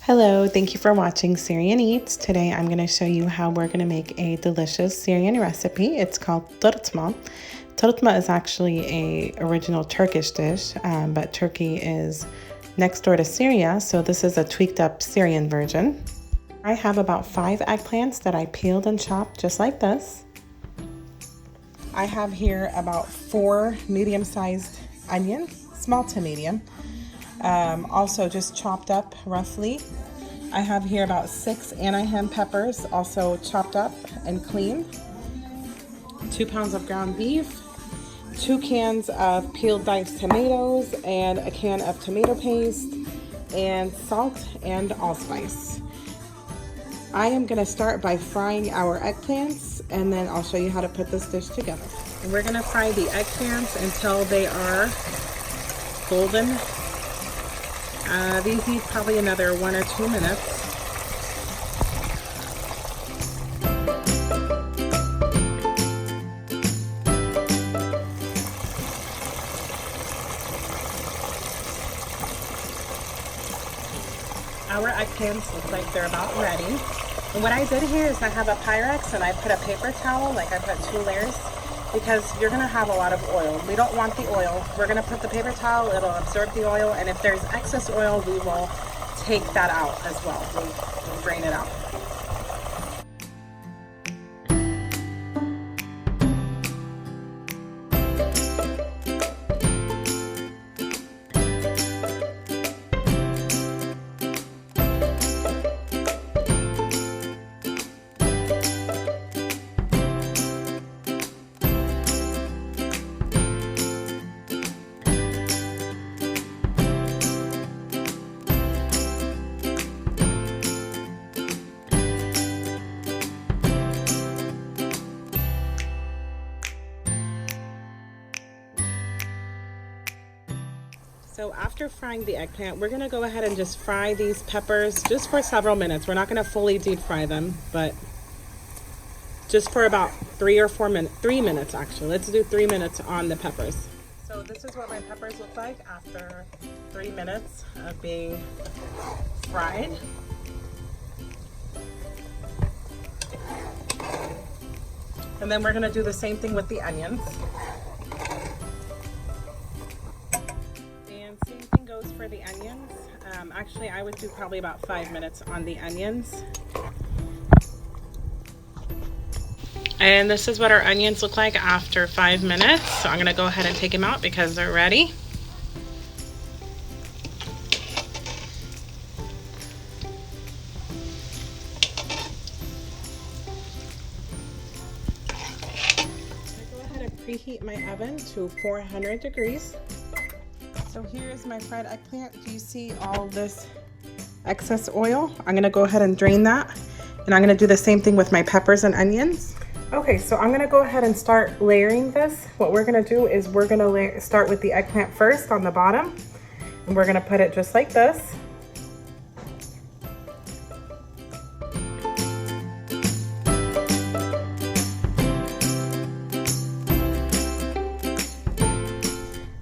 Hello, thank you for watching Syrian Eats. Today I'm going to show you how we're going to make a delicious Syrian recipe. It's called tırtma. Tırtma is actually a original Turkish dish, but Turkey is next door to Syria, so this is a tweaked up Syrian version. I have about 5 eggplants that I peeled and chopped just like this. I have here about 4 medium-sized onions, small to medium. Also just chopped up roughly. I have here about 6 Anaheim peppers, also chopped up and cleaned. 2 pounds of ground beef, 2 cans of peeled diced tomatoes, and a can of tomato paste, and salt and allspice. I am going to start by frying our eggplants, and then I'll show you how to put this dish together. And we're going to fry the eggplants until they are golden. These need probably another 1 or 2 minutes. Our eggplants look like they're about ready. And what I did here is I have a Pyrex and I put a paper towel, like I put 2 layers, because you're gonna have a lot of oil. We don't want the oil. We're gonna put the paper towel, it'll absorb the oil, and if there's excess oil, we will take that out as well. We'll drain it out. So after frying the eggplant, we're gonna go ahead and just fry these peppers just for several minutes. We're not gonna fully deep fry them, but just for about 3 minutes actually. Let's do 3 minutes on the peppers. So this is what my peppers look like after 3 minutes of being fried. And then we're gonna do the same thing with the onions. For the onions, actually I would do probably about 5 minutes on the onions. And this is what our onions look like after 5 minutes. So I'm gonna go ahead and take them out because they're ready. I'm gonna go ahead and preheat my oven to 400 degrees. So here's my fried eggplant. Do you see all this excess oil? I'm gonna go ahead and drain that. And I'm gonna do the same thing with my peppers and onions. Okay, so I'm gonna go ahead and start layering this. What we're gonna do is we're gonna start with the eggplant first on the bottom. And we're gonna put it just like this.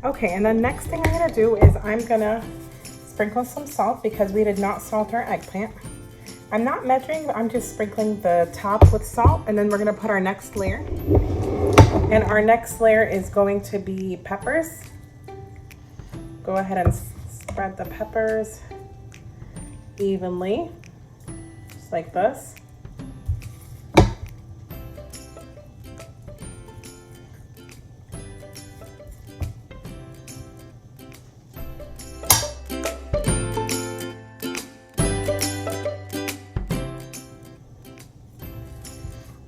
Okay, and the next thing I'm gonna do is I'm gonna sprinkle some salt because we did not salt our eggplant. I'm not measuring, but I'm just sprinkling the top with salt, and then we're gonna put our next layer. And our next layer is going to be peppers. Go ahead and spread the peppers evenly, just like this.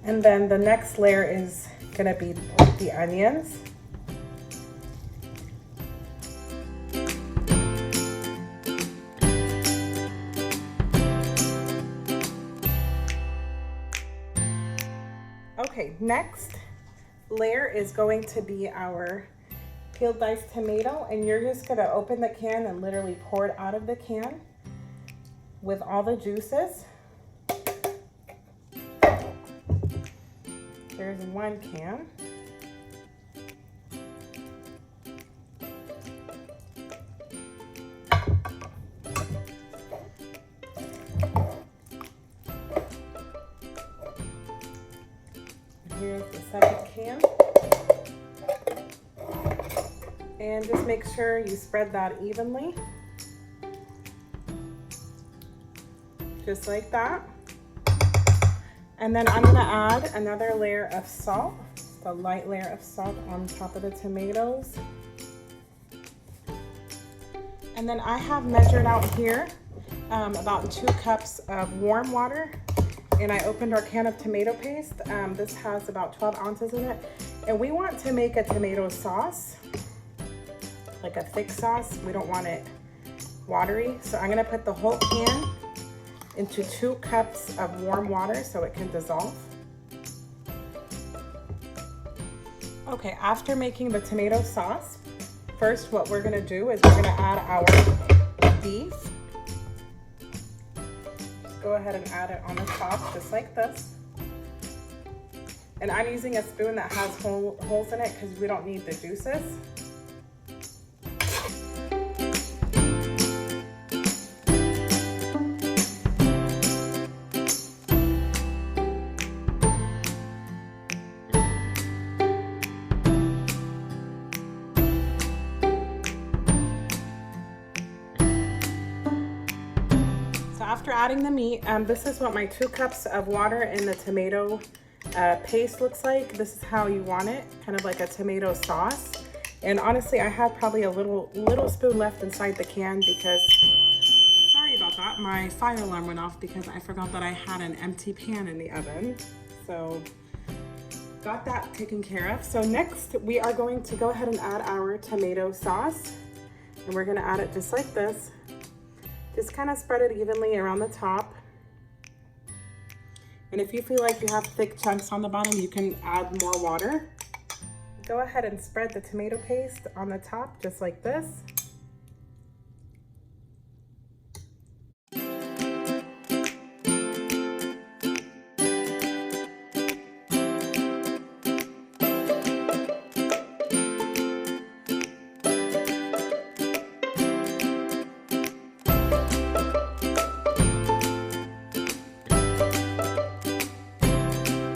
And then the next layer is gonna be the onions. Okay, next layer is going to be our peeled diced tomato, and you're just gonna open the can and literally pour it out of the can with all the juices. There's 1 can. And just make sure you spread that evenly. Just like that. And then I'm gonna add another layer of salt, just a light layer of salt on top of the tomatoes. And then I have measured out here about 2 cups of warm water. And I opened our can of tomato paste. This has about 12 ounces in it. And we want to make a tomato sauce, like a thick sauce. We don't want it watery. So I'm gonna put the whole can into 2 cups of warm water so it can dissolve. Okay, after making the tomato sauce, first what we're gonna do is we're gonna add our beef. Go ahead and add it on the top, just like this. And I'm using a spoon that has holes in it because we don't need the juices. After adding the meat, this is what my 2 cups of water in the tomato paste looks like. This is how you want it, kind of like a tomato sauce. And honestly, I had probably a little spoon left inside the can because, sorry about that, my fire alarm went off because I forgot that I had an empty pan in the oven. So got that taken care of. So next we are going to go ahead and add our tomato sauce. And we're gonna add it just like this. Just kind of spread it evenly around the top. And if you feel like you have thick chunks on the bottom, you can add more water. Go ahead and spread the tomato paste on the top, just like this.